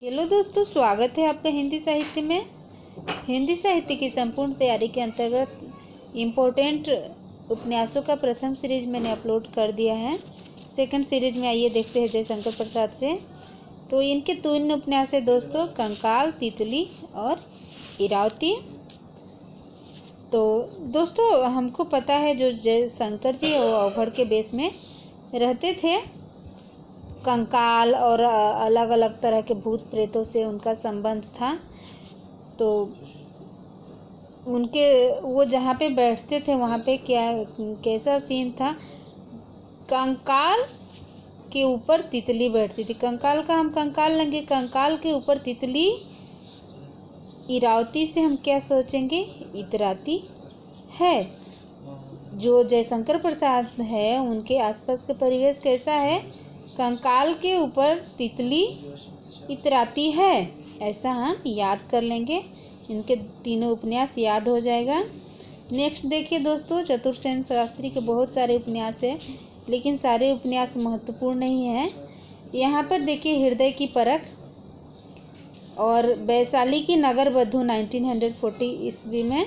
Hello दोस्तों, स्वागत है आपका हिंदी साहित्य में। हिंदी साहित्य की संपूर्ण तैयारी के अंतर्गत इम्पोर्टेंट उपन्यासों का प्रथम सीरीज मैंने अपलोड कर दिया है। सेकंड सीरीज में आइए देखते हैं जयशंकर प्रसाद से। तो इनके 3 उपन्यास है दोस्तों, कंकाल, तितली और इरावती। तो दोस्तों हमको पता है जो जयशंकर जी वो अवघड़ के बेस में रहते थे। कंकाल और अलग अलग तरह के भूत प्रेतों से उनका संबंध था। तो उनके वो जहाँ पे बैठते थे वहाँ पे कैसा सीन था। कंकाल के ऊपर तितली बैठती थी। कंकाल का हम कंकाल लेंगे, कंकाल के ऊपर तितली। इरावती से हम क्या सोचेंगे, इतराती है। जो जयशंकर प्रसाद है उनके आसपास का परिवेश कैसा है, कंकाल के ऊपर तितली इतराती है, ऐसा हम याद कर लेंगे। इनके तीनों उपन्यास याद हो जाएगा। नेक्स्ट देखिए दोस्तों, चतुरसेन शास्त्री के बहुत सारे उपन्यास हैं, लेकिन सारे उपन्यास महत्वपूर्ण नहीं हैं। यहाँ पर देखिए हृदय की परख और वैशाली की नगर बधू 1940 ईस्वी में,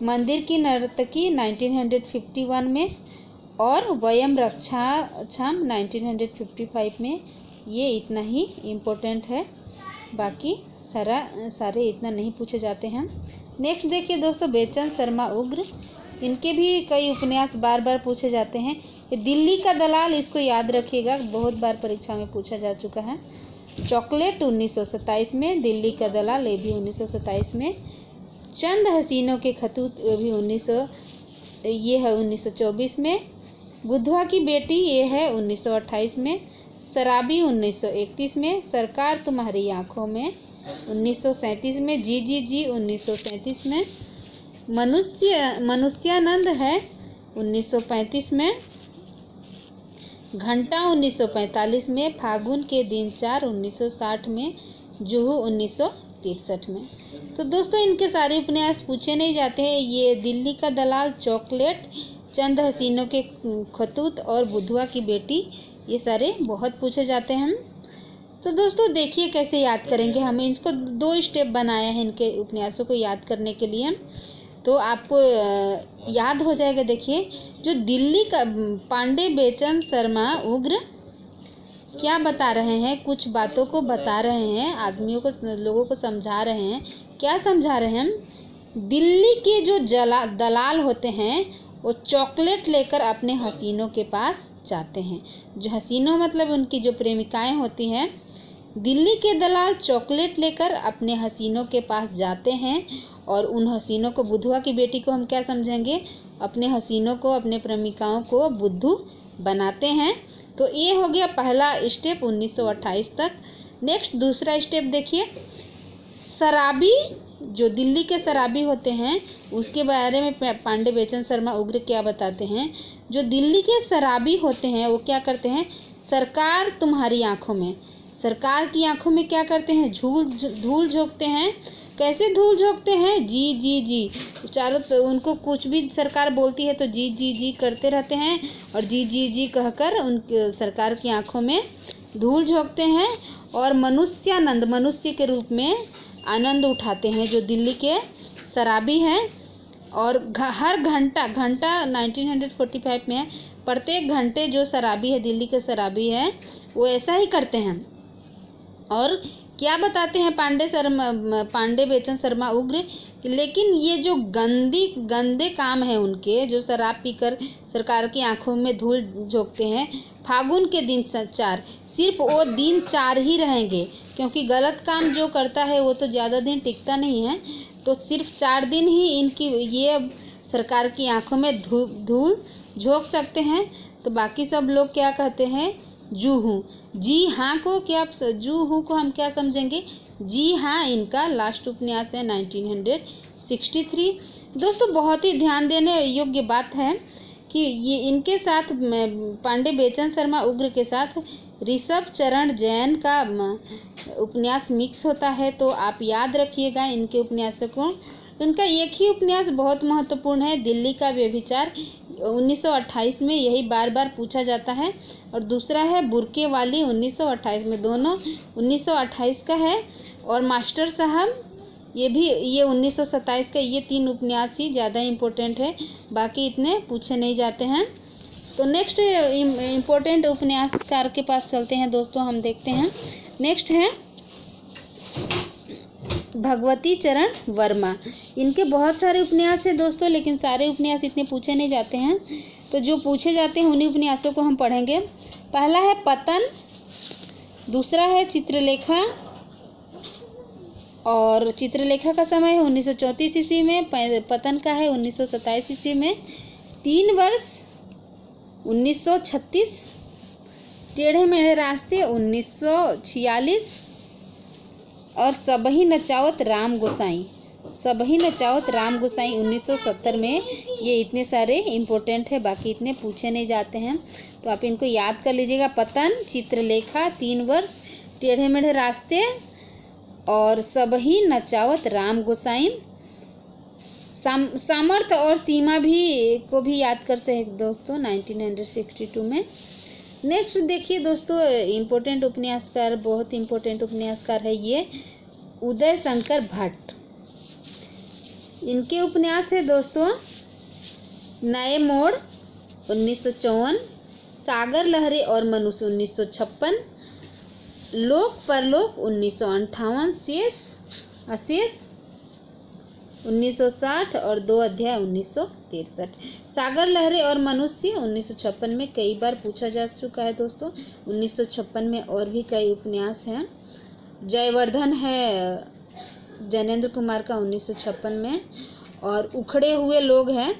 मंदिर की नर्तकी 1951 में और वयम रक्षाछम 1955 में। ये इतना ही इम्पोर्टेंट है, बाकी सारे इतना नहीं पूछे जाते हैं। नेक्स्ट देखिए दोस्तों, बेचन शर्मा उग्र। इनके भी कई उपन्यास बार बार पूछे जाते हैं। ये दिल्ली का दलाल, इसको याद रखिएगा, बहुत बार परीक्षा में पूछा जा चुका है। चॉकलेट 1927 में, दिल्ली का दलाल ये भी 1927 में। चंद हसीनों के खतूत भी 1924 में। बुधवा की बेटी ये है 1928 में। शराबी 1931 में। सरकार तुम्हारी आंखों में 1937 में। जी जी जी 1937 में। मनुष्यानंद है 1935 में। घंटा 1945 में। फागुन के दिन 4 1960 में। जुहू 1963 में। तो दोस्तों इनके सारे उपन्यास पूछे नहीं जाते हैं। ये दिल्ली का दलाल, चॉकलेट, चंद हसीनों के खतूत और बुधवा की बेटी, ये सारे बहुत पूछे जाते हैं। तो दोस्तों देखिए कैसे याद करेंगे। हमें इसको 2 स्टेप बनाया है इनके उपन्यासों को याद करने के लिए, तो आपको याद हो जाएगा। देखिए जो दिल्ली का पांडे बेचन शर्मा उग्र क्या बता रहे हैं, कुछ बातों को बता रहे हैं, आदमियों को, लोगों को समझा रहे हैं। क्या समझा रहे हैं, दिल्ली के जो दलाल होते हैं वो चॉकलेट लेकर अपने हसीनों के पास जाते हैं। जो हसीनों मतलब उनकी जो प्रेमिकाएं होती हैं, दिल्ली के दलाल चॉकलेट लेकर अपने हसीनों के पास जाते हैं और उन हसीनों को, बुधवा की बेटी को हम क्या समझेंगे, अपने हसीनों को, अपने प्रेमिकाओं को बुद्धू बनाते हैं। तो ये हो गया पहला स्टेप 1928 तक। नेक्स्ट दूसरा स्टेप देखिए, शराबी, जो दिल्ली के शराबी होते हैं उसके बारे में पांडे बेचन शर्मा उग्र क्या बताते हैं। जो दिल्ली के शराबी होते हैं वो क्या करते हैं, सरकार तुम्हारी आंखों में, सरकार की आंखों में क्या करते हैं, धूल झोंकते हैं। कैसे धूल झोंकते हैं, जी जी जी, चारों तो उनको कुछ भी सरकार बोलती है तो जी जी जी करते रहते हैं और जी जी जी कहकर उन सरकार की आंखों में धूल झोंकते हैं। और मनुष्यानंद, मनुष्य के रूप में आनंद उठाते हैं जो दिल्ली के शराबी हैं। और हर घंटा 1945 में है, प्रत्येक घंटे जो शराबी है, दिल्ली के शराबी है, वो ऐसा ही करते हैं। और क्या बताते हैं पांडे बेचन शर्मा उग्र, लेकिन ये जो गंदे काम है उनके, जो शराब पीकर सरकार की आंखों में धूल झोंकते हैं, फागुन के दिन 4, सिर्फ वो दिन 4 ही रहेंगे, क्योंकि गलत काम जो करता है वो तो ज़्यादा दिन टिकता नहीं है। तो सिर्फ 4 दिन ही इनकी ये सरकार की आंखों में धूल झोंक सकते हैं। तो बाकी सब लोग क्या कहते हैं, जूहू, जी हाँ को क्या, जूहू को हम क्या समझेंगे, जी हाँ। इनका लास्ट उपन्यास है 1963। दोस्तों बहुत ही ध्यान देने योग्य बात है कि ये इनके साथ, पांडे बेचन शर्मा उग्र के साथ ऋषभ चरण जैन का उपन्यास मिक्स होता है। तो आप याद रखिएगा इनके उपन्यासों को। उनका एक ही उपन्यास बहुत महत्वपूर्ण है, दिल्ली का व्यभिचार। 1928 में, यही बार बार पूछा जाता है। और दूसरा है बुरके वाली 1928 में, दोनों 1928 का है। और मास्टर साहब ये 1927 का। ये 3 उपन्यास ही ज़्यादा इम्पोर्टेंट है, बाकी इतने पूछे नहीं जाते हैं। तो नेक्स्ट इम्पोर्टेंट उपन्यासकार के पास चलते हैं दोस्तों, हम देखते हैं। नेक्स्ट है भगवती चरण वर्मा। इनके बहुत सारे उपन्यास हैं दोस्तों, लेकिन सारे उपन्यास इतने पूछे नहीं जाते हैं। तो जो पूछे जाते हैं उन्हीं उपन्यासों को हम पढ़ेंगे। पहला है पतन, दूसरा है चित्रलेखा, और चित्रलेखा का समय है 1934 ईस्वी में, पतन का है 1927 ईस्वी में। 3 वर्ष 1936, टेढ़े मेढ़े रास्ते 1946, और सबही नचावत राम गोसाई, सबही नचावत राम गोसाई 1970 में। ये इतने सारे इम्पोर्टेंट है, बाकी इतने पूछे नहीं जाते हैं, तो आप इनको याद कर लीजिएगा। पतन, चित्रलेखा, 3 वर्ष, टेढ़े मेढ़े रास्ते और सबही नचावत राम गोसाई। सामर्थ्य और सीमा भी को भी याद कर सकते दोस्तों 1962 में। नेक्स्ट देखिए दोस्तों, इम्पोर्टेंट उपन्यासकार, बहुत इम्पोर्टेंट उपन्यासकार है ये उदय शंकर भट्ट। इनके उपन्यास है दोस्तों नए मोड़ 1954, सागर लहरें और मनुष्य 1956, लोक परलोक 1958, अशेष 1960 और 2 अध्याय 1963। सागर लहरें और मनुष्य 1956 में कई बार पूछा जा चुका है दोस्तों। 1956 में और भी कई उपन्यास हैं। जयवर्धन है जैनेन्द्र कुमार का 1956 में, और उखड़े हुए लोग हैं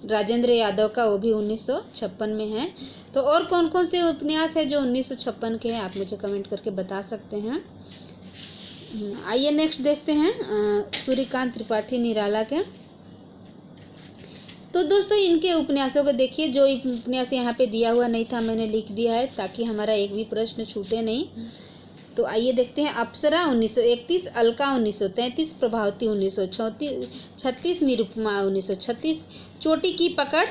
राजेंद्र यादव का, वो भी 1956 में है। तो और कौन कौन से उपन्यास है जो 1956 के हैं, आप मुझे कमेंट करके बता सकते हैं। आइए नेक्स्ट देखते हैं सूर्यकांत त्रिपाठी निराला के। तो दोस्तों इनके उपन्यासों को देखिए, जो उपन्यास यहाँ पे दिया हुआ नहीं था मैंने लिख दिया है ताकि हमारा एक भी प्रश्न छूटे नहीं। तो आइए देखते हैं। अप्सरा 1931, अलका 1933, प्रभावती 1936, निरुपमा 1936, चोटी की पकड़,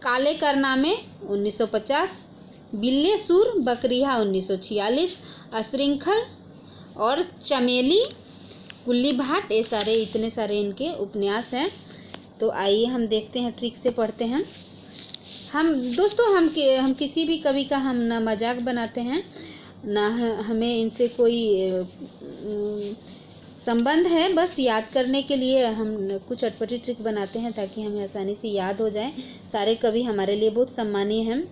काले कारनामे 1950, बिल्ले सुर बकरिया 1946, अश्रृंखल और चमेली, कुल्ली भाट, ये सारे इतने सारे इनके उपन्यास हैं। तो आइए हम देखते हैं, ट्रिक से पढ़ते हैं। हम दोस्तों हम किसी भी कवि का हम ना मजाक बनाते हैं, ना हमें इनसे कोई संबंध है, बस याद करने के लिए हम कुछ अटपटी ट्रिक बनाते हैं ताकि हमें आसानी से याद हो जाए। सारे कवि हमारे लिए बहुत सम्मानीय हैं।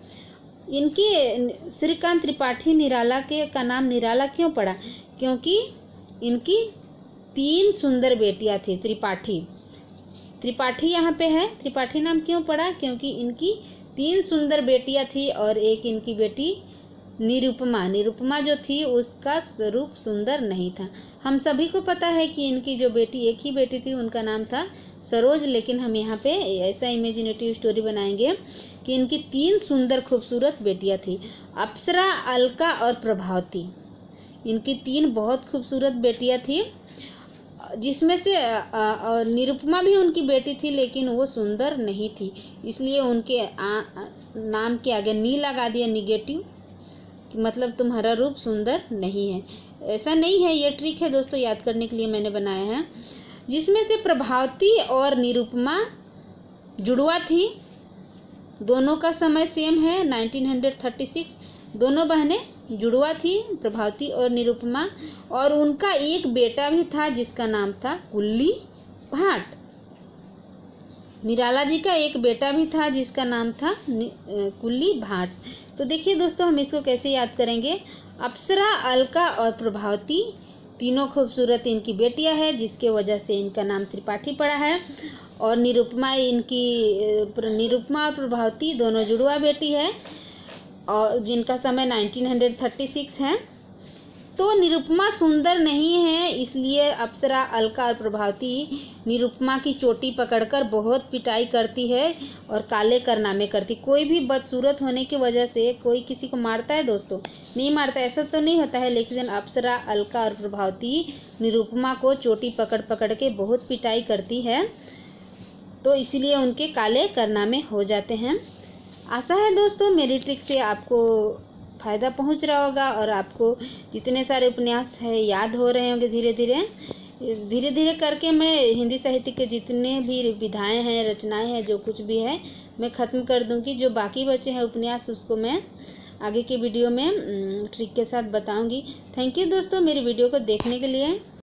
इनके सूर्यकांत त्रिपाठी निराला के का नाम निराला क्यों पड़ा? क्योंकि इनकी 3 सुंदर बेटियां थी। त्रिपाठी यहाँ पे है। त्रिपाठी नाम क्यों पड़ा? क्योंकि इनकी 3 सुंदर बेटियां थी और एक इनकी बेटी निरुपमा जो थी उसका स्वरूप सुंदर नहीं था। हम सभी को पता है कि इनकी जो बेटी, एक ही बेटी थी, उनका नाम था सरोज, लेकिन हम यहाँ पे ऐसा इमेजिनेटिव स्टोरी बनाएंगे कि इनकी 3 सुंदर खूबसूरत बेटियां थी, अप्सरा, अलका और प्रभावती। इनकी 3 बहुत खूबसूरत बेटियां थी, जिसमें से निरुपमा भी उनकी बेटी थी, लेकिन वो सुंदर नहीं थी, इसलिए उनके नाम के आगे नी लगा दिया, निगेटिव, मतलब तुम्हारा रूप सुंदर नहीं है। ऐसा नहीं है, ये ट्रिक है दोस्तों, याद करने के लिए मैंने बनाया है। जिसमें से प्रभावती और निरुपमा जुड़वा थी, दोनों का समय सेम है 1936। दोनों बहनें जुड़वा थी, प्रभावती और निरुपमा, और उनका एक बेटा भी था जिसका नाम था कुल्ली भाट। निराला जी का एक बेटा भी था जिसका नाम था कुल्ली भाट। तो देखिए दोस्तों, हम इसको कैसे याद करेंगे। अप्सरा, अलका और प्रभावती तीनों खूबसूरत इनकी बेटियां हैं, जिसके वजह से इनका नाम त्रिपाठी पड़ा है। और निरुपमा और प्रभावती दोनों जुड़वा बेटी है, और जिनका समय 1936 है। तो निरुपमा सुंदर नहीं है, इसलिए अप्सरा, अलका और प्रभावती निरुपमा की चोटी पकड़कर बहुत पिटाई करती है और काले कारनामे करती। कोई भी बदसूरत होने की वजह से कोई किसी को मारता है दोस्तों? नहीं मारता, ऐसा तो नहीं होता है, लेकिन अप्सरा, अलका और प्रभावती निरुपमा को चोटी पकड़ पकड़ के बहुत पिटाई करती है। तो इसलिए उनके काले कारनामे हो जाते हैं। आशा है दोस्तों मेरी ट्रिक से आपको फ़ायदा पहुंच रहा होगा और आपको जितने सारे उपन्यास है याद हो रहे होंगे। धीरे धीरे करके मैं हिंदी साहित्य के जितने भी विधाएं हैं, रचनाएं हैं, जो कुछ भी है मैं ख़त्म कर दूंगी। जो बाकी बचे हैं उपन्यास उसको मैं आगे के वीडियो में ट्रिक के साथ बताऊंगी। थैंक यू दोस्तों मेरी वीडियो को देखने के लिए।